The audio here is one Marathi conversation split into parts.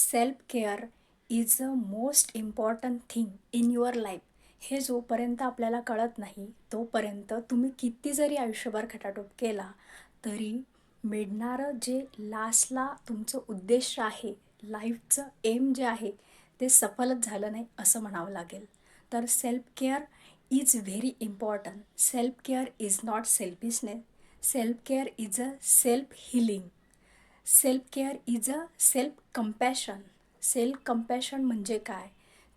Self care is a most important thing in your life. हे जोपर्यंत आपल्याला कळत नाही तोपर्यंत तुम्ही किती जरी आयुष्यभर खटाटोप केला तरी मिळणारं जे लास्टला तुमचं उद्देश आहे, लाईफचं एम जे आहे ते सफलच झालं नाही असं म्हणावं लागेल. तर self care is very important. Self care is not selfishness. Self care is a self healing. Self care is a self compassion. Self compassion म्हणजे काय?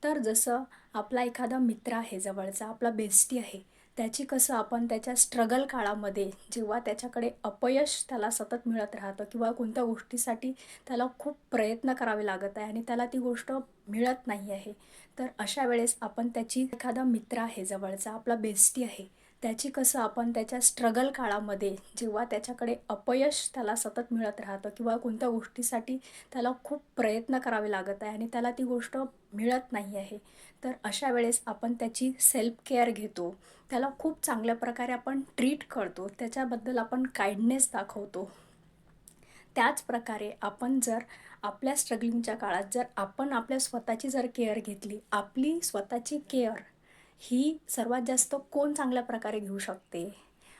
तर जसं आपला एखादा मित्र आहे जवळचा, आपला बेस्टी आहे, त्याची कसं आपण त्याच्या स्ट्रगल काळामध्ये जेव्हा त्याच्याकडे अपयश त्याला सतत मिळत राहतं किंवा कोणत्या गोष्टीसाठी त्याला खूप प्रयत्न करावे लागत आहे आणि त्याला ती गोष्ट मिळत नाही आहे, तर अशा वेळेस आपण त्याची एखादा मित्र आहे जवळचा, आपला बेस्टी आहे, त्याची कसं आपण त्याच्या स्ट्रगल काळामध्ये जेव्हा त्याच्याकडे अपयश त्याला सतत मिळत राहतं किंवा कोणत्या गोष्टीसाठी त्याला खूप प्रयत्न करावे लागत आहे आणि त्याला ती गोष्ट मिळत नाही आहे, तर अशा वेळेस आपण त्याची सेल्फ केअर घेतो. त्याला खूप चांगल्या प्रकारे आपण ट्रीट करतो, त्याच्याबद्दल आपण काइंडनेस दाखवतो. त्याच प्रकारे आपण जर आपल्या स्ट्रगलिंगच्या काळात जर आपण आपल्या स्वतःची जर केअर घेतली, आपली स्वतःची केअर ही सर्वात जास्त कोण चांगल्या प्रकारे घेऊ शकते?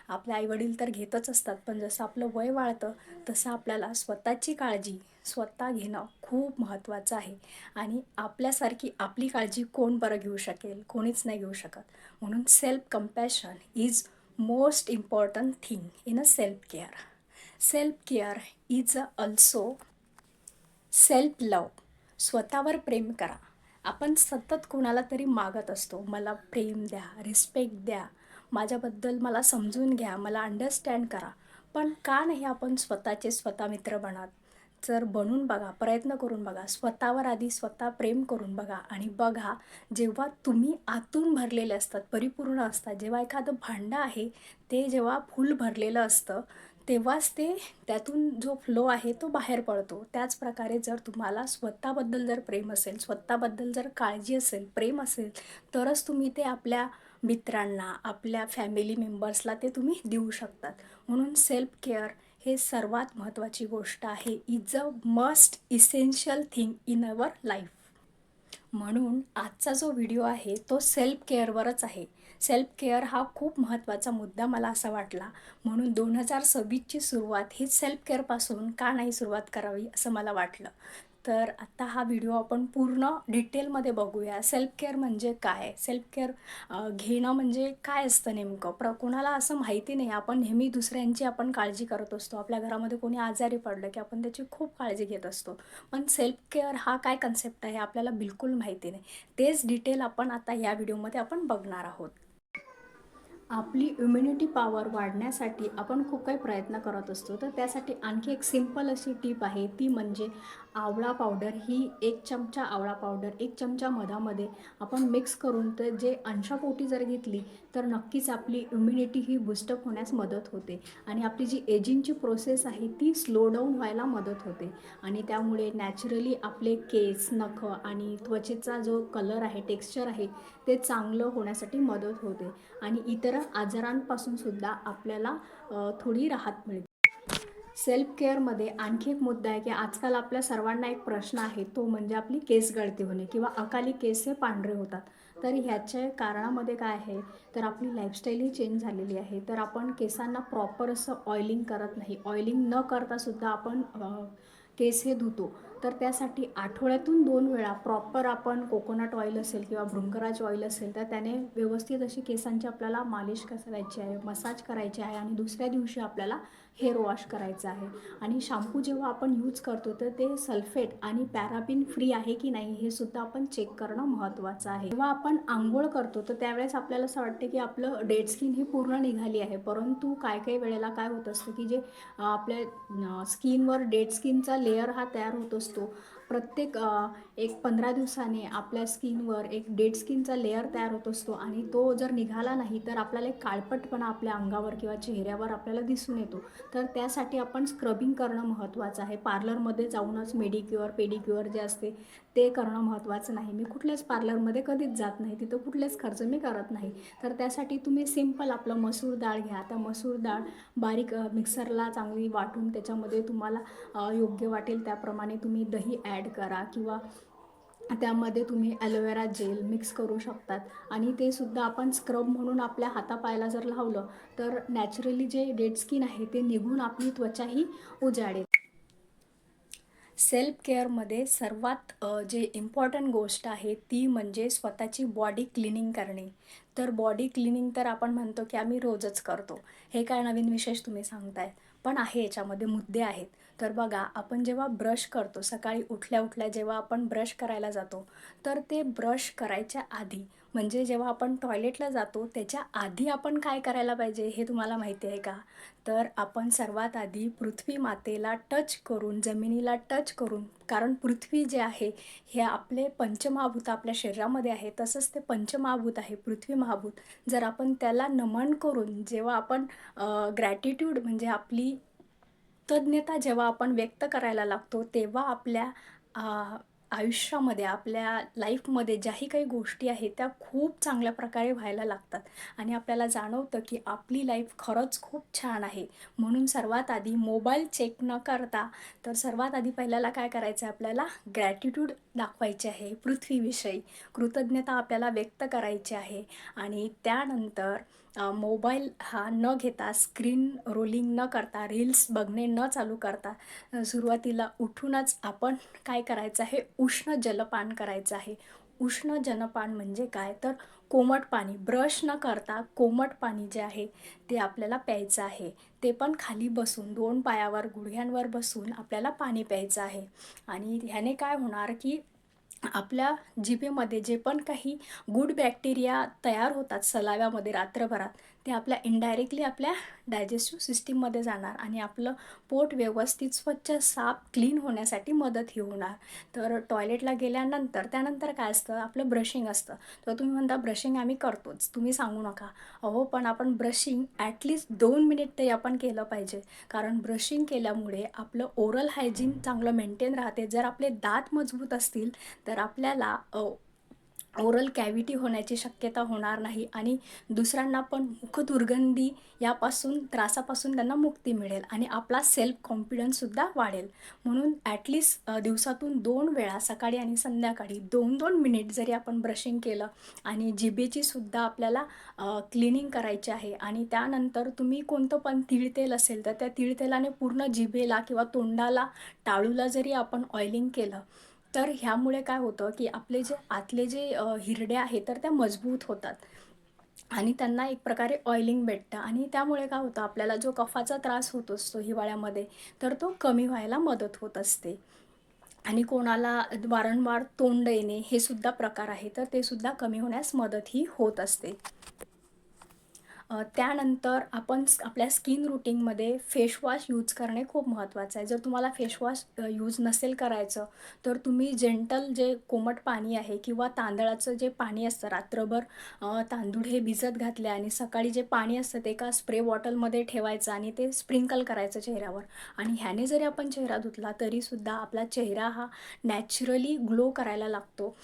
आपले आईवडील तर घेतच असतात, पण जसं आपलं वय वाढतं तसं आपल्याला स्वतःची काळजी स्वतः घेणं खूप महत्त्वाचं आहे. आणि आपल्यासारखी आपली काळजी कोण बरं घेऊ शकेल? कोणीच नाही घेऊ शकत. म्हणून self compassion is most important thing in a self care. Self care is also self love. स्वतःवर प्रेम करा. आपण सतत कोणाला तरी मागत असतो, मला प्रेम द्या, रिस्पेक्ट द्या, माझ्याबद्दल मला समजून घ्या, मला अंडरस्टँड करा. पण का नाही आपण स्वतःचे स्वतः मित्र बनत? जर बनून बघा, प्रयत्न करून बघा, स्वतःवर आधी स्वतः प्रेम करून बघा आणि बघा, जेव्हा तुम्ही आतून भरलेले असतात, परिपूर्ण असतात, जेव्हा एखादं भांडं आहे ते जेव्हा फुल भरलेलं असतं तेव्हाच ते त्यातून जो फ्लो आहे तो बाहेर पडतो. त्याचप्रकारे जर तुम्हाला स्वतःबद्दल जर प्रेम असेल, स्वतःबद्दल जर काळजी असेल, प्रेम असेल, तरच तुम्ही ते आपल्या मित्रांना, आपल्या फॅमिली मेंबर्सला ते तुम्ही देऊ शकतात. म्हणून सेल्फ केअर हे सर्वात महत्त्वाची गोष्ट आहे. Is a must essential thing in our life. म्हणून आजचा जो व्हिडिओ आहे तो सेल्फ केअरवरच आहे. सेल्फ केअर हा खूप महत्त्वाचा मुद्दा मला असा वाटला, म्हणून 2026ची सुरुवात ही सेल्फ केअरपासून का नाही सुरुवात करावी असं मला वाटलं. तर आत्ता हा व्हिडिओ आपण पूर्ण डिटेलमध्ये बघूया. सेल्फ केअर म्हणजे काय? सेल्फ केअर घेणं म्हणजे काय असतं नेमकं? कोणाला असं माहिती नाही. आपण नेहमी दुसऱ्यांची आपण काळजी करत असतो. आपल्या घरामध्ये कोणी आजारी पडलं की आपण त्याची खूप काळजी घेत असतो. पण सेल्फ केअर हा काय कन्सेप्ट आहे आपल्याला बिलकुल माहिती नाही. तेच डिटेल आपण आता या व्हिडिओमध्ये आपण बघणार आहोत. आपली इम्युनिटी पॉवर वाढण्यासाठी आपण खूप काही प्रयत्न करत असतो, तर त्यासाठी आणखी एक सिंपल अशी टिप आहे, ती म्हणजे आवळा पावडर. ही 1 चमचा आवळा पावडर 1 चमचा मधामध्ये आपण मिक्स करून तर जे अंशापोटी जर घेतली तर नक्कीच आपली इम्युनिटी ही बूस्टअप होण्यास मदत होते आणि आपली जी एजिंगची प्रोसेस आहे ती स्लो डाऊन व्हायला मदत होते आणि त्यामुळे नॅचरली आपले केस, नखं आणि त्वचेचा जो कलर आहे, टेक्स्चर आहे ते चांगलं होण्यासाठी मदत होते आणि इतर आजारांपासून सुद्धा आपल्याला थोडी राहत मिळते. सेल्फ केअरमध्ये आणखी एक मुद्दा आहे की आजकाल आपल्या सर्वांना एक प्रश्न आहे, तो म्हणजे आपली केस गळती होणे किंवा अकाली केस हे पांढरे होतात. तर ह्याच्या कारणामध्ये काय आहे, तर आपली लाईफस्टाईल ही चेंज झालेली आहे. तर आपण केसांना प्रॉपर असं ऑइलिंग करत नाही. ऑइलिंग न करतासुद्धा आपण केस हे धुतो. तर त्यासाठी आठवड्यातून 2 वेळा प्रॉपर आपण कोकोनट ऑइल असेल किंवा भृंगराज ऑइल असेल तर त्याने व्यवस्थित अशी केसांची आपल्याला मालिश करायची आहे, मसाज करायची आहे आणि दुसऱ्या दिवशी आपल्याला हेअर वॉश करायचं आहे. आणि शॅम्पू जेव्हा आपण यूज करतो तर ते सल्फेट आणि पॅराबिन फ्री आहे की नाही हे सुद्धा आपण चेक करणं महत्त्वाचं आहे. जेव्हा आपण आंघोळ करतो तर त्यावेळेस आपल्याला असं वाटते की आपलं डेड स्किन ही पूर्ण निघाली आहे, परंतु काही वेळेला काय होत असतं की जे आपल्या स्किनवर डेड स्किनचा लेयर हा तयार होत असतो. प्रत्येक एक 15 दिवसाने आपल्या स्किनवर एक डेड स्किनचा लेयर तयार होत असतो आणि तो जर निघाला नाही तर आपल्याला एक काळपटपणा आपल्या अंगावर किंवा चेहऱ्यावर आपल्याला दिसून येतो. तर त्यासाठी आपण स्क्रबिंग करणं महत्त्वाचं आहे. पार्लरमध्ये जाऊनच मेडिक्युअर, पेडिक्युअर जे असते ते करणं महत्त्वाचं नाही. मी कुठल्याच पार्लरमध्ये कधीच जात नाही, तिथं कुठलेच खर्च मी करत नाही. तर त्यासाठी तुम्ही सिंपल आपलं मसूर डाळ घ्या. त्या मसूर डाळ बारीक मिक्सरला चांगली वाटून त्याच्यामध्ये तुम्हाला योग्य वाटेल त्याप्रमाणे तुम्ही दही ॲड ॲड करा किंवा त्यामध्ये तुम्ही ॲलोवेरा जेल मिक्स करू शकतात आणि ते सुद्धा आपण स्क्रब म्हणून आपल्या हातापायाला जर लावलं तर नॅचरली जे डेड स्किन आहे ते निघून आपली त्वचाही उजाडेल. सेल्फ केअरमध्ये सर्वात जे इम्पॉर्टंट गोष्ट आहे ती म्हणजे स्वतःची बॉडी क्लिनिंग करणे. तर बॉडी क्लिनिंग तर आपण म्हणतो की आम्ही रोजच करतो. हे काय नवीन विशेष तुम्ही सांगताय? पण आहे, याच्यामध्ये मुद्दे आहेत. तर बघा, आपण जेव्हा ब्रश करतो, सकाळी उठल्या उठल्या जेव्हा आपण ब्रश करायला जातो, तर ते ब्रश करायच्या आधी म्हणजे जेव्हा आपण टॉयलेटला जातो त्याच्या आधी आपण काय करायला पाहिजे हे तुम्हाला माहिती आहे का? तर आपण सर्वात आधी पृथ्वी मातेला टच करून, जमिनीला टच करून, कारण पृथ्वी जे आहे हे आपले पंचमहाभूत आपल्या शरीरामध्ये आहे, तसंच ते पंचमहाभूत आहे पृथ्वी महाभूत. जर आपण त्याला नमन करून जेव्हा आपण ग्रॅटिट्यूड म्हणजे आपली कृतज्ञता जेव्हा आपण व्यक्त करायला लागतो, तेव्हा आपल्या आयुष्यामध्ये, आपल्या लाईफमध्ये ज्याही काही गोष्टी आहेत त्या खूप चांगल्या प्रकारे व्हायला लागतात आणि आपल्याला जाणवतं की आपली लाईफ खरंच खूप छान आहे. म्हणून सर्वात आधी मोबाईल चेक न करता, तर सर्वात आधी पहिल्याला काय करायचं आहे, आपल्याला ग्रॅटिट्यूड दाखवायचे आहे पृथ्वीविषयी, कृतज्ञता आपल्याला व्यक्त करायची आहे. आणि त्यानंतर मोबाईल हा न घेता, स्क्रीन रोलिंग न करता, रील्स बघणे न चालू करता, सुरुवातीला उठूनच आपण काय करायचं आहे, उष्ण जलपान करायचं आहे. उष्ण जलपान म्हणजे काय, तर कोमट पाणी, ब्रश न करता कोमट पाणी जे आहे ते आपल्याला प्यायचं आहे. ते पण खाली बसून, 2 पायावर, गुडघ्यांवर बसून आपल्याला पाणी प्यायचं आहे. आणि ह्याने काय होणार की आपल्या जिभेमध्ये जे पण काही गुड बॅक्टेरिया तयार होतात सलाव्यामध्ये रात्रभरात, ते आपल्या इनडायरेक्टली आपल्या डायजेस्टिव्ह सिस्टीममध्ये जाणार आणि आपलं पोट व्यवस्थित स्वच्छ, साफ, क्लीन होण्यासाठी मदत ही होणार. तर टॉयलेटला गेल्यानंतर त्यानंतर काय असतं, आपलं ब्रशिंग असतं. तर तुम्ही म्हणता ब्रशिंग आम्ही करतोच, तुम्ही सांगू नका. अहो, पण आपण ब्रशिंग ॲटलिस्ट 2 मिनिट तरी आपण केलं पाहिजे. कारण ब्रशिंग केल्यामुळे आपलं ओरल हायजीन चांगलं मेंटेन राहते. जर आपले दात मजबूत असतील तर आपल्याला ओरल कॅव्हिटी होण्याची शक्यता होणार नाही आणि दुसऱ्यांना पण मुखदुर्गंधी यापासून, त्रासापासून त्यांना मुक्ती मिळेल आणि आपला सेल्फ कॉन्फिडन्ससुद्धा वाढेल. म्हणून ॲटलिस्ट दिवसातून 2 वेळा, सकाळी आणि संध्याकाळी 2-2 मिनिट जरी आपण ब्रशिंग केलं आणि जिभेचीसुद्धा आपल्याला क्लिनिंग करायची आहे. आणि त्यानंतर तुम्ही कोणतं पण तिळतेल असेल तर त्या तिळतेलाने पूर्ण जिभेला किंवा तोंडाला, टाळूला जरी आपण ऑइलिंग केलं, तर ह्यामुळे काय होतं की आपले जे आतले जे हिरड्या आहेत तर त्या मजबूत होतात आणि त्यांना एक प्रकारे ऑइलिंग भेटतं आणि त्यामुळे काय होतं, आपल्याला जो कफाचा त्रास होत असतो हिवाळ्यामध्ये, तर तो कमी व्हायला मदत होत असते. आणि कोणाला वारंवार तोंड येणे हे सुद्धा प्रकार आहे, तर ते सुद्धा कमी होण्यास मदतही होत असते. त्यानंतर आपण आपल्या स्किन रूटीनमध्ये फेसवॉश यूज करणे खूप महत्त्वाचं आहे. जर तुम्हाला फेसवॉश यूज नसेल करायचं, तर तुम्ही जेंटल जे कोमट पाणी आहे किंवा तांदळाचं जे पाणी असतं, रात्रभर तांदूळ हे भिजत घातले आणि सकाळी जे पाणी असतं ते एका स्प्रे बॉटलमध्ये ठेवायचं आणि ते स्प्रिंकल करायचं चेहऱ्यावर आणि ह्याने जरी आपण चेहरा धुतला तरीसुद्धा आपला चेहरा हा नॅचरली ग्लो करायला लागतो.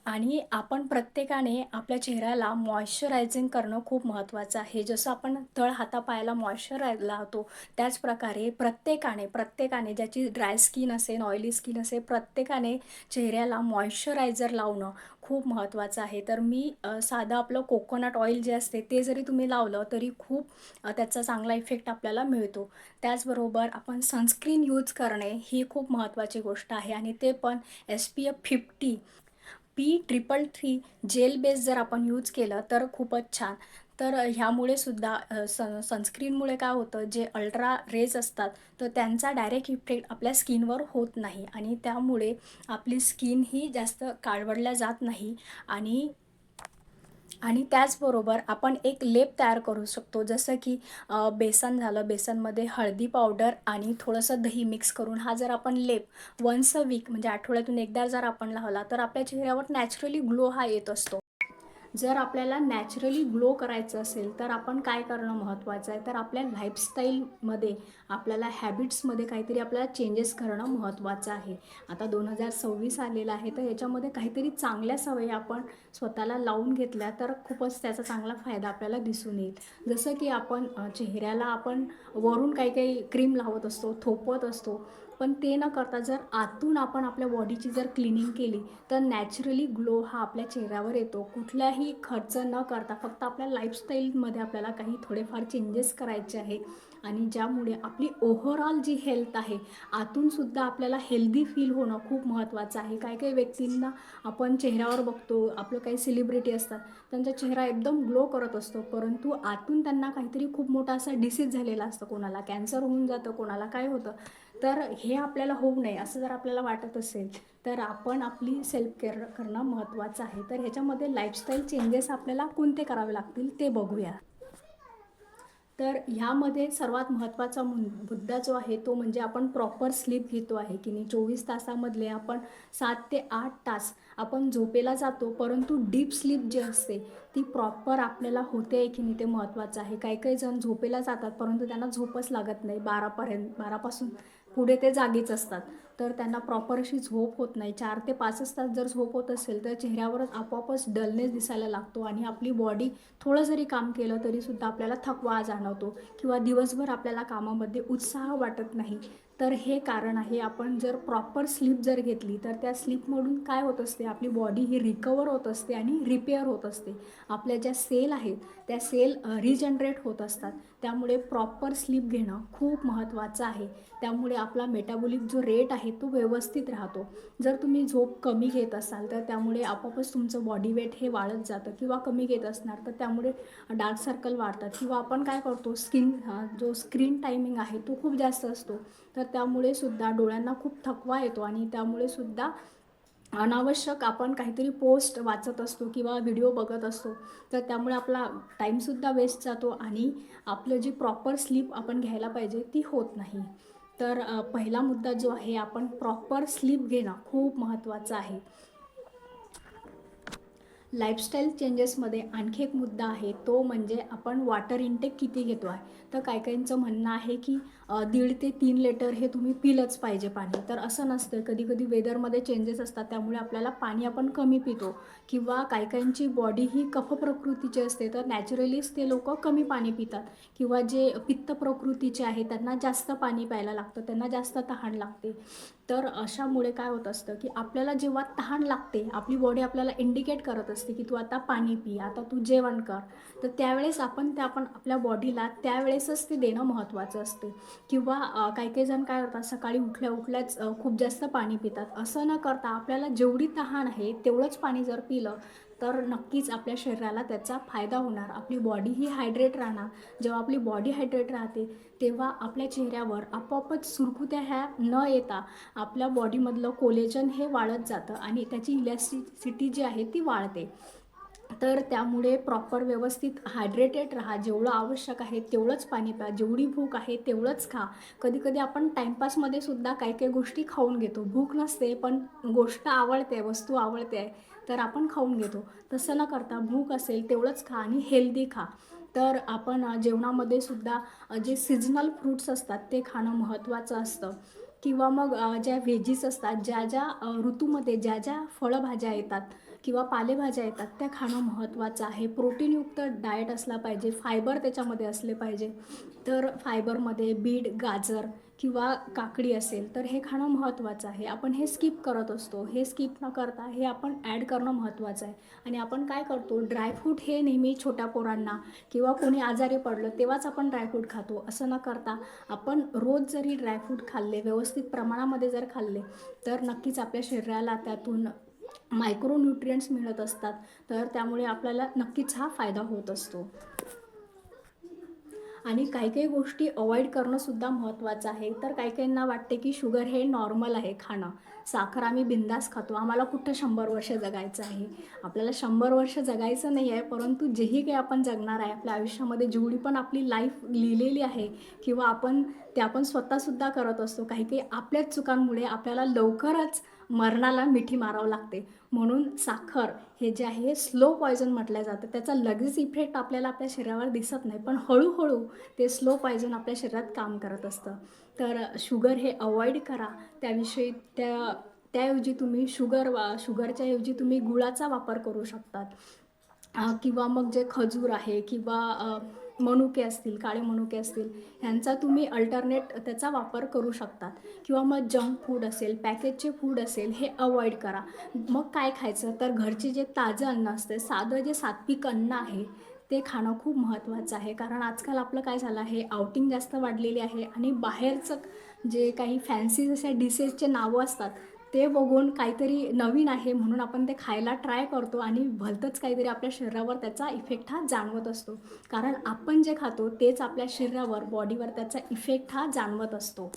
आणि आपण प्रत्येकाने आपल्या चेहऱ्याला मॉइश्चरायझिंग करणं खूप महत्त्वाचं आहे. जसं आपण तळ हातापायाला मॉइश्चरायझर लावतो, त्याचप्रकारे प्रत्येकाने ज्याची ड्राय स्किन असेल, ऑइली स्किन असेल, प्रत्येकाने चेहऱ्याला मॉइश्चरायझर लावणं खूप महत्त्वाचं आहे. तर मी साधं आपलं कोकोनट ऑइल जे असते ते जरी तुम्ही लावलं तरी खूप त्याचा चांगला इफेक्ट आपल्याला मिळतो. त्याचबरोबर आपण सनस्क्रीन यूज करणे ही खूप महत्त्वाची गोष्ट आहे आणि ते पण SPF 50 P333 जेल बेस जर आपण यूज केलं तर खूपच छान. तर ह्यामुळे सुद्धा सनस्क्रीनमुळे काय होतं, जे अल्ट्रा रेज असतात तर त्यांचा डायरेक्ट इफेक्ट आपल्या स्किनवर होत नाही आणि त्यामुळे आपली स्किन ही जास्त काळवडल्या जात नाही. आणि आणि त्याचबरोबर आपण एक लेप तयार करू शकतो, जसं की बेसन झालं, बेसनमध्ये हळदी पावडर आणि थोडंसं दही मिक्स करून हा जर आपण लेप वन्स अ वीक म्हणजे आठवड्यातून एकदा जर आपण लावला तर आपल्या चेहऱ्यावर नॅचरली ग्लो हा येत असतो. जर आपल्याला नॅचरली ग्लो करायचं असेल तर आपण काय करणं महत्त्वाचं आहे, तर आपल्या लाईफस्टाईलमध्ये, आपल्याला हॅबिट्समध्ये काहीतरी आपल्याला चेंजेस करणं महत्त्वाचं आहे. आता 2026 आलेलं आहे, तर याच्यामध्ये काहीतरी चांगल्या सवयी आपण स्वतःला लावून घेतल्या तर खूपच त्याचा चांगला फायदा आपल्याला दिसून येईल. जसं की आपण चेहऱ्याला आपण वरून काही काही क्रीम लावत असतो, थोपवत असतो, पण ते न करता जर आतून आपण आपल्या बॉडीची जर क्लिनिंग केली तर नॅचरली ग्लो हा आपल्या चेहऱ्यावर येतो. कुठलाही खर्च न करता फक्त आपल्या लाईफस्टाईलमध्ये आपल्याला काही थोडेफार चेंजेस करायचे आहे आणि ज्यामुळे आपली ओव्हरऑल जी हेल्थ आहे आतूनसुद्धा आपल्याला हेल्दी फील होणं खूप महत्त्वाचं आहे. काही काही व्यक्तींना आपण चेहऱ्यावर बघतो, आपलं काही सेलिब्रिटी असतात, त्यांचा चेहरा एकदम ग्लो करत असतो, परंतु आतून त्यांना काहीतरी खूप मोठा असा डिसीज झालेला असतं. कोणाला कॅन्सर होऊन जातं, कोणाला काय होतं. तर हे आपल्याला होऊ नये असं जर आपल्याला वाटत असेल तर आपण आपली सेल्फ केअर करणं महत्त्वाचं आहे. तर ह्याच्यामध्ये लाईफस्टाईल चेंजेस आपल्याला कोणते करावे लागतील ते बघूया. तर ह्यामध्ये सर्वात महत्त्वाचा मुद्दा जो आहे तो म्हणजे आपण प्रॉपर स्लीप घेतो आहे की नाही. 24 तासामधले आपण 7 ते 8 तास आपण झोपेला जातो, परंतु डीप स्लीप जी असते ती प्रॉपर आपल्याला होते आहे की नाही ते महत्त्वाचं आहे. काही काही जण झोपेला जातात परंतु त्यांना झोपच लागत नाही. 12पासून पुढे ते जागीच असतात, तर त्यांना प्रॉपर अशी झोप होत नाही. 4 ते 5च तास जर झोप होत असेल तर चेहऱ्यावरच आपोआपच डलनेस दिसायला लागतो आणि आपली बॉडी थोडं जरी काम केलं तरीसुद्धा आपल्याला थकवा जाणवतो किंवा दिवसभर आपल्याला कामामध्ये उत्साह वाटत नाही. तर हे कारण आहे. आपण जर प्रॉपर स्लीप जर घेतली तर त्या स्लीपमधून काय होत असते, आपली बॉडी ही रिकवर होत असते आणि रिपेअर होत असते. आपल्या ज्या सेल आहेत त्या सेल रिजनरेट होत असतात. त्यामुळे प्रॉपर स्लीप घेणं खूप महत्त्वाचं आहे. त्यामुळे आपला मेटाबॉलिक जो रेट आहे तो व्यवस्थित राहतो. जर तुम्ही झोप कमी घेत असाल तर त्यामुळे आपोआपच तुमचं बॉडी वेट हे वाढत जातं किंवा कमी घेत असणार तर त्यामुळे डार्क सर्कल वाढतात किंवा आपण काय करतो जो स्क्रीन टायमिंग आहे तो खूप जास्त असतो, तर त्यामुळे सुद्धा डोळ्यांना खूप थकवा येतो आणि त्यामुळे सुद्धा अनावश्यक आपण काहीतरी पोस्ट वाचत असतो किंवा व्हिडिओ बघत असतो, तर त्यामुळे आपला टाईमसुद्धा वेस्ट जातो आणि आपलं जी प्रॉपर स्लीप आपण घ्यायला पाहिजे ती होत नाही. तर पहिला मुद्दा जो आहे, आपण प्रॉपर स्लीप घेणं खूप महत्त्वाचं आहे. लाईफस्टाईल चेंजेसमध्ये आणखी एक मुद्दा आहे तो म्हणजे आपण वॉटर इनटेक किती घेतो आहे. तर काही काहींचं म्हणणं आहे की 1.5 ते 3 लिटर हे तुम्ही पिलंच पाहिजे पाणी. तर असं नसतं. कधी कधी वेदरमध्ये चेंजेस असतात त्यामुळे आपल्याला पाणी आपण कमी पितो किंवा काही काहींची बॉडी ही कफ प्रकृतीची असते तर नॅचरलीच ते लोक कमी पाणी पितात किंवा जे पित्त प्रकृतीचे आहे त्यांना जास्त पाणी प्यायला लागतं, त्यांना जास्त तहान लागते. तर अशामुळे काय होत असतं की आपल्याला जेव्हा तहान लागते आपली बॉडी आपल्याला इंडिकेट करत असते की तू आता पाणी पी, आता तू जेवण कर. तर त्यावेळेस आपण आपल्या बॉडीला त्यावेळेसच ते देणं महत्त्वाचं असते. किंवा काही काही जण काय करतात, सकाळी उठल्या उठल्याच खूप जास्त पाणी पितात. असं न करता आपल्याला जेवढी तहान आहे तेवढंच पाणी जर पिलं तर नक्कीच आपल्या शरीराला त्याचा फायदा होणार. आपली बॉडी ही हायड्रेट राहणार. जेव्हा आपली बॉडी हायड्रेट राहते तेव्हा आपल्या चेहऱ्यावर आपोआपच सुरकुत्या ह्या न येता आपल्या बॉडीमधलं कोलेजन हे वाढत जातं आणि त्याची इलॅस्टिसिटी जी आहे ती वाढते. तर त्यामुळे प्रॉपर व्यवस्थित हायड्रेटेड राहा. जेवढं आवश्यक आहे तेवढंच पाणी प्या. जेवढी भूक आहे तेवढंच खा. कधी कधी आपण टाईमपासमध्ये सुद्धा काही काही गोष्टी खाऊन घेतो. भूक नसते पण गोष्ट आवडते, वस्तू आवडते तर आपण खाऊन घेतो. तसं न करता भूक असेल तेवढंच खा आणि हेल्दी खा. तर आपण जेवणामध्ये सुद्धा जे सीझनल फ्रूट्स असतात ते खाणं महत्त्वाचं असतं किंवा मग ज्या व्हेजीस असतात, ज्या ज्या ऋतूमध्ये ज्या ज्या फळभाज्या येतात किंवा पालेभाज्या येतात त्या खाणं महत्त्वाचं आहे. प्रोटीनयुक्त डाएट असला पाहिजे, फायबर त्याच्यामध्ये असले पाहिजे. तर फायबरमध्ये बीट, गाजर किंवा काकडी असेल तर हे खाणं महत्त्वाचं आहे. आपण हे स्किप करत असतो. हे स्किप न करता हे आपण ॲड करणं महत्त्वाचं आहे. आणि आपण काय करतो, ड्रायफ्रूट हे नेहमी छोट्या पोरांना किंवा कोणी आजारी पडलं तेव्हाच आपण ड्रायफ्रूट खातो. असं न करता आपण रोज जरी ड्रायफ्रूट खाल्ले, व्यवस्थित प्रमाणामध्ये जर खाल्ले तर नक्कीच आपल्या शरीराला त्यातून मायक्रोन्यूट्रियंट्स मिळत असतात. तर त्यामुळे आपल्याला नक्कीच हा फायदा होत असतो. आणि काही काही गोष्टी अवॉइड करणंसुद्धा महत्त्वाचं आहे. तर काही काहींना वाटते की शुगर हे नॉर्मल आहे खाणं. साखर आम्ही बिंदास खातो, आम्हाला कुठं 100 वर्ष जगायचं आहे. आपल्याला 100 वर्ष जगायचं नाही आहे, परंतु जेही काही आपण जगणार आहे आपल्या आयुष्यामध्ये जेवढी पण आपली लाईफ लिहिलेली आहे किंवा ते आपण स्वतःसुद्धा करत असतो. काही काही आपल्याच चुकांमुळे आपल्याला लवकरच मरणाला मिठी मारावं लागते. म्हणून साखर हे जे आहे हे स्लो पॉयझन म्हटलं जातं. त्याचा लगेच इफेक्ट आपल्याला आपल्या शरीरावर दिसत नाही, पण हळूहळू ते स्लो पॉयझन आपल्या शरीरात काम करत असतं. तर शुगर हे अवॉइड करा. त्याविषयी त्याऐवजी तुम्ही शुगरच्या ऐवजी तुम्ही गुळाचा वापर करू शकतात. किंवा मग जे खजूर आहे किंवा मनुके असतील, काळे मनुके असतील, ह्यांचा तुम्ही अल्टरनेट त्याचा वापर करू शकतात. किंवा मग जंक फूड असेल, पॅकेजचे फूड असेल, हे अवॉइड करा. मग काय खायचं, तर घरचे जे ताजं अन्न असते, साधं जे सात्विक अन्न आहे ते खाणं खूप महत्त्वाचं आहे. कारण आजकाल आपलं काय झालं आहे, आउटिंग जास्त वाढलेली आहे आणि बाहेरचं जे काही फॅन्सी जशा डिशेसचे नावं असतात ते बघून काहीतरी नवीन आहे म्हणून आपण ते खायला ट्राय करतो आणि भलतंच काहीतरी आपल्या शरीरावर त्याचा इफेक्ट हा जाणवत असतो. कारण आपण जे खातो तेच आपल्या शरीरावर, बॉडीवर त्याचा इफेक्ट हा जाणवत असतो.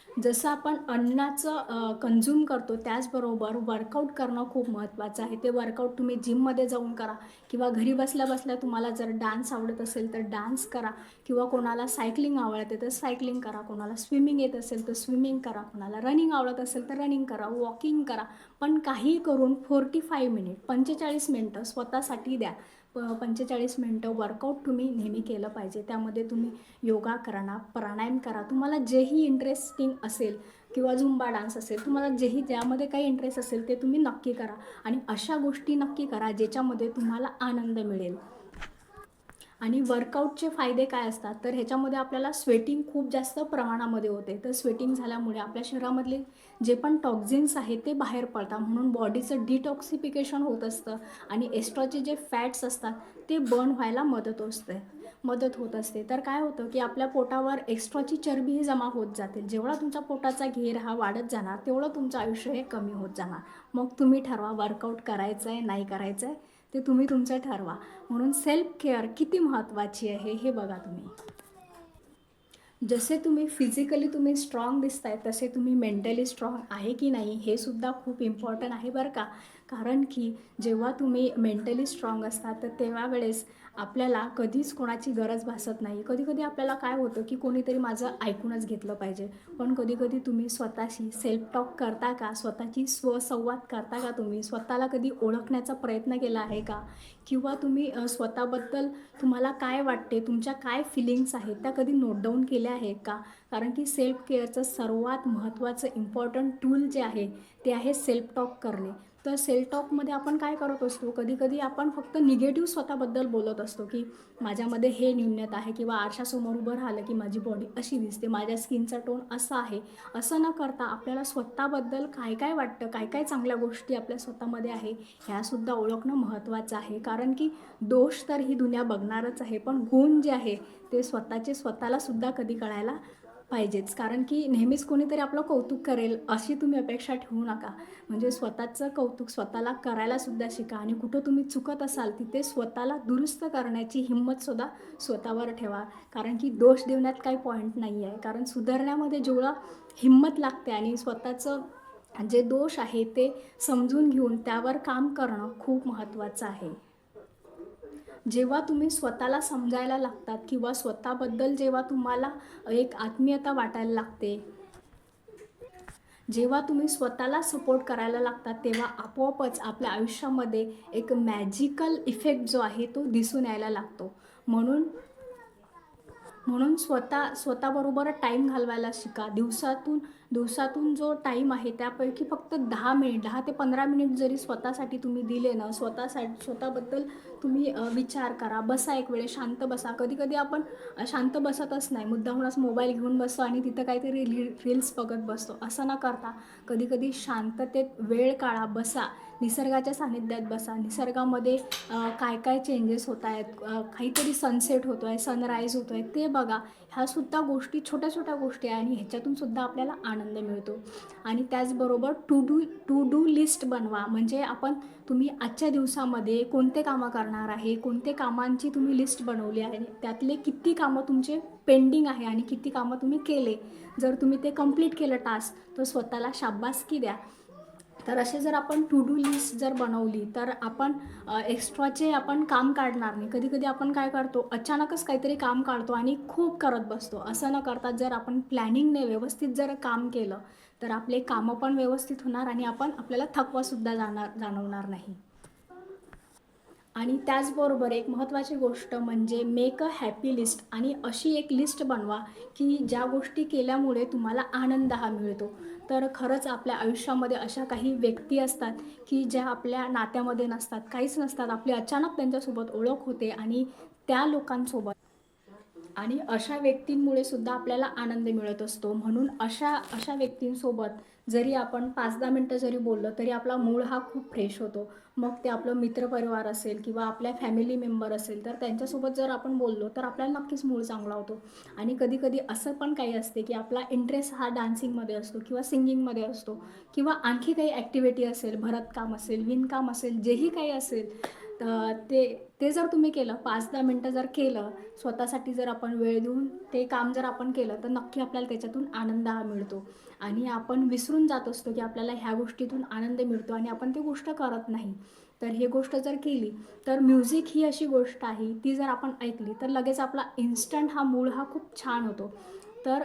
जसं आपण अन्नाचं कंझ्युम करतो त्याचबरोबर वर्कआउट करणं खूप महत्त्वाचं आहे. ते वर्कआउट तुम्ही जिममध्ये जाऊन करा किंवा घरी बसल्या बसल्या तुम्हाला जर डान्स आवडत असेल तर डान्स करा किंवा कोणाला सायकलिंग आवडते तर सायकलिंग करा, कोणाला स्विमिंग येत असेल तर स्विमिंग करा, कोणाला रनिंग आवडत असेल तर रनिंग करा, वॉकिंग करा. पण काही करून 45 मिनिट, 45 मिनटं स्वतःसाठी द्या. 45 मिनटं वर्कआउट तुम्ही नेहमी केलं पाहिजे. त्यामध्ये तुम्ही योगा करा, प्राणायाम करा, तुम्हाला जेही इंटरेस्टिंग असेल किंवा झुंबा डान्स असेल, तुम्हाला जेही ज्यामध्ये काही इंटरेस्ट असेल ते तुम्ही नक्की करा. आणि अशा गोष्टी नक्की करा ज्याच्यामध्ये तुम्हाला आनंद मिळेल. आणि वर्कआउटचे फायदे काय असतात, तर ह्याच्यामध्ये आपल्याला स्वेटिंग खूप जास्त प्रमाणामध्ये होते. तर स्वेटिंग झाल्यामुळे आपल्या शरीरामधले जे पण टॉक्झिन्स आहेत ते बाहेर पडतात, म्हणून बॉडीचं डिटॉक्सिफिकेशन होत असतं आणि एक्स्ट्राचे जे फॅट्स असतात ते बर्न व्हायला मदत होत असते. तर काय होतं की आपल्या पोटावर एक्स्ट्राची चरबी ही जमा होत जाते. जेवढा तुमचा पोटाचा घेर हा वाढत जाणार तेवढं तुमचं आयुष्य हे कमी होत जाणार. मग तुम्ही ठरवा वर्कआउट करायचं आहे नाही करायचं आहे, ते तुम्ही तुमचं ठरवा. म्हणून सेल्फ केअर किती महत्त्वाची आहे हे बघा तुम्ही. जसे तुम्ही फिजिकली तुम्ही स्ट्रॉंग दिसताय तसे तुम्ही मेंटली स्ट्रॉंग आहे की नाही हे सुद्धा खूप इम्पॉर्टंट आहे बरं का. कारण की जेव्हा तुम्ही मेंटली स्ट्रॉंग असता तर तेव्हा वेळेस आपल्याला कधीच कोणाची गरज भासत नाही. कधी कधी आपल्याला काय होतं की कोणीतरी माझं ऐकूनच घेतलं पाहिजे, पण कधी कधी तुम्ही स्वतःशी सेल्फ टॉक करता का, स्वतःची स्वसंवाद करता का, तुम्ही स्वतःला कधी ओळखण्याचा प्रयत्न केला आहे का, किंवा तुम्ही स्वतःबद्दल तुम्हाला काय वाटते, तुमच्या काय फिलिंग्स आहेत त्या कधी नोट डाऊन केल्या आहे का. कारण की सेल्फ केअरचं सर्वात महत्त्वाचं इम्पॉर्टंट टूल जे आहे ते आहे सेल्फ टॉक करणे. तर सेल्फ टॉकमध्ये आपण काय करत असतो, कधी कधी आपण फक्त निगेटिव्ह स्वतःबद्दल बोलत असतो की माझ्यामध्ये हे न्यूनता आहे, किंवा आरशासमोर उभं राहिलं की माझी बॉडी अशी दिसते, माझ्या स्किनचा टोन असा आहे. असं न करता आपल्याला स्वतःबद्दल काय काय वाटतं, काय काय चांगल्या गोष्टी आपल्या स्वतःमध्ये आहे ह्यासुद्धा ओळखणं महत्त्वाचं आहे. कारण की दोष तर ही दुनिया बघणारच आहे, पण गुण जे आहे ते स्वतःचे स्वतःलासुद्धा कधी कळायला पाहिजेच. कारण की नेहमीच कोणीतरी आपलं कौतुक करेल अशी तुम्ही अपेक्षा ठेवू नका. म्हणजे स्वतःचं कौतुक स्वतःला करायलासुद्धा शिका आणि कुठं तुम्ही चुकत असाल तिथे स्वतःला दुरुस्त करण्याची हिंमतसुद्धा स्वतःवर ठेवा. कारण की दोष देण्यात काही पॉईंट नाही आहे. कारण सुधारण्यामध्ये जेवढं हिंमत लागते आणि स्वतःचं जे दोष आहे ते समजून घेऊन त्यावर काम करणं खूप महत्त्वाचं आहे. जेव्हा तुम्ही स्वतःला समजायला लागतात किंवा स्वतःबद्दल जेव्हा तुम्हाला एक आत्मीयता वाटायला लागते, जेव्हा तुम्ही स्वतःला सपोर्ट करायला लागतात तेव्हा आपोआपच आपल्या आयुष्यामध्ये एक मॅजिकल इफेक्ट जो आहे तो दिसून यायला लागतो. म्हणून म्हणून स्वतःबरोबर टाईम घालवायला शिका. दिवसातून जो टाईम आहे त्यापैकी फक्त 10 मिनिट, 10 ते 15 मिनिट जरी स्वतःसाठी तुम्ही दिले ना, स्वतःबद्दल तुम्ही विचार करा. बसा एक वेळ, शांत बसा. कधी कधी आपण शांत बसतच नाही, मुद्दामूनच मोबाईल घेऊन बसतो आणि तिथं काहीतरी रील्स बघत बसतो. असं न करता कधी कधी शांततेत वेळ काढा, बसा, निसर्गाच्या सानिध्यात बसा. निसर्गामध्ये काय काय चेंजेस होत आहेत, काहीतरी सनसेट होतो आहे, सनराईज होतो आहे ते बघा. ह्यासुद्धा गोष्टी छोट्या छोट्या गोष्टी आहे आणि ह्याच्यातून सुद्धा आपल्याला आनंद मिळतो. आणि त्याचबरोबर टू डू लिस्ट बनवा. म्हणजे तुम्ही आजच्या दिवसामध्ये कोणते कामं करणार आहे, कोणते कामांची तुम्ही लिस्ट बनवली आहे, त्यातले किती कामं तुमचे पेंडिंग आहे आणि किती कामं तुम्ही केले. जर तुम्ही ते कंप्लीट केलं टास्क तर स्वतःला शाबासकी द्या. तर असे जर आपण टू डू लिस्ट जर बनवली तर आपण एक्स्ट्राचे आपण काम काढणार नाही. कधी कधी आपण काय करतो, अचानकच काहीतरी काम काढतो आणि खूप करत बसतो. असं न करता जर आपण प्लॅनिंगने व्यवस्थित जर काम केलं तर आपले कामं पण व्यवस्थित होणार आणि आपल्याला थकवासुद्धा जाणवणार नाही. आणि त्याचबरोबर एक महत्त्वाची गोष्ट म्हणजे मेक अ हॅपी लिस्ट. आणि अशी एक लिस्ट बनवा की ज्या गोष्टी केल्यामुळे तुम्हाला आनंद हा मिळतो. तर खरंच आपल्या आयुष्यामध्ये अशा काही व्यक्ती असतात की ज्या आपल्या नात्यामध्ये नसतात, काहीच नसतात, आपली अचानक त्यांच्यासोबत ओळख होते आणि त्या लोकांसोबत आणि अशा व्यक्तींमुळे सुद्धा आपल्याला आनंद मिळत असतो. म्हणून अशा अशा व्यक्तींसोबत जरी आपण 5-10 मिनटं जरी बोललं तरी आपला मूड हा खूप फ्रेश होतो. मग ते आपलं मित्रपरिवार असेल किंवा आपल्या फॅमिली मेंबर असेल तर त्यांच्यासोबत जर आपण बोललो तर आपल्याला नक्कीच मूड चांगला होतो. आणि कधी-कधी असं पण काही असते की आपला इंटरेस्ट हा डान्सिंगमध्ये असतो किंवा सिंगिंगमध्ये असतो किंवा आणखी काही ॲक्टिव्हिटी असेल, भरतकाम असेल, विणकाम असेल, जेही काही असेल ते ते जर तुम्ही केलं 5-10 मिनटं जर केलं स्वतःसाठी जर आपण वेळ देऊन ते काम जर आपण केलं तर नक्की आपल्याला त्याच्यातून आनंद हा मिळतो. आणि आपण विसरून जात असतो की आपल्याला ह्या गोष्टीतून आनंद मिळतो आणि आपण ती गोष्ट करत नाही. तर ही गोष्ट जर केली तर म्युझिक ही अशी गोष्ट आहे ती जर आपण ऐकली तर लगेच आपला इन्स्टंट हा मूड हा खूप छान होतो. तर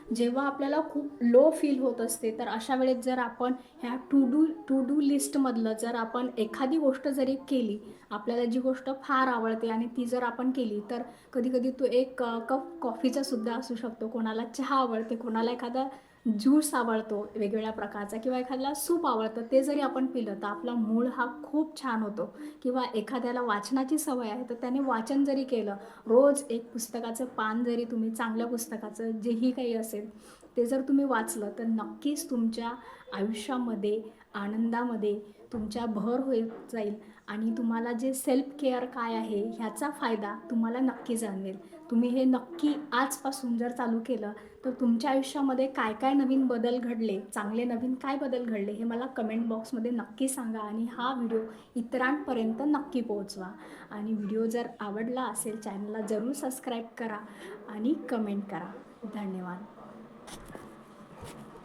जेव्हा आपल्याला खूप लो फील होत असते तर अशा वेळेस जर आपण ह्या टू डू लिस्टमधलं जर आपण एखादी गोष्ट जरी केली, आपल्याला जी गोष्ट फार आवडते आणि ती जर आपण केली तर कधी कधी तो एक कप कॉफीचा सुद्धा असू शकतो, कोणाला चहा आवडते, कोणाला एखादा ज्यूस आवडतो वेगवेगळ्या प्रकारचा किंवा एखाद्याला सूप आवडतं, ते जरी आपण पिलं तर आपला मूड हा खूप छान होतो. किंवा एखाद्याला वाचनाची सवय आहे तर त्याने वाचन जरी केलं, रोज एक पुस्तकाचं पान जरी तुम्ही चांगल्या पुस्तकाचं जेही काही असेल ते जर तुम्ही वाचलं तर नक्कीच तुमच्या आयुष्यामध्ये आनंदामध्ये तुमच्या भर होत जाईल. आणि तुम्हाला जे सेल्फ केअर काय आहे ह्याचा फायदा तुम्हाला नक्की जाणवेल. तुम्ही हे नक्की आजपासून जर चालू केलं तर तुमच्या आयुष्यामध्ये काय काय नवीन बदल घडले, चांगले नवीन काय बदल घडले हे मला कमेंट बॉक्समध्ये नक्की सांगा आणि हा व्हिडिओ इतरांपर्यंत नक्की पोहोचवा. आणि व्हिडिओ जर आवडला असेल चॅनलला जरूर सबस्क्राईब करा आणि कमेंट करा. धन्यवाद.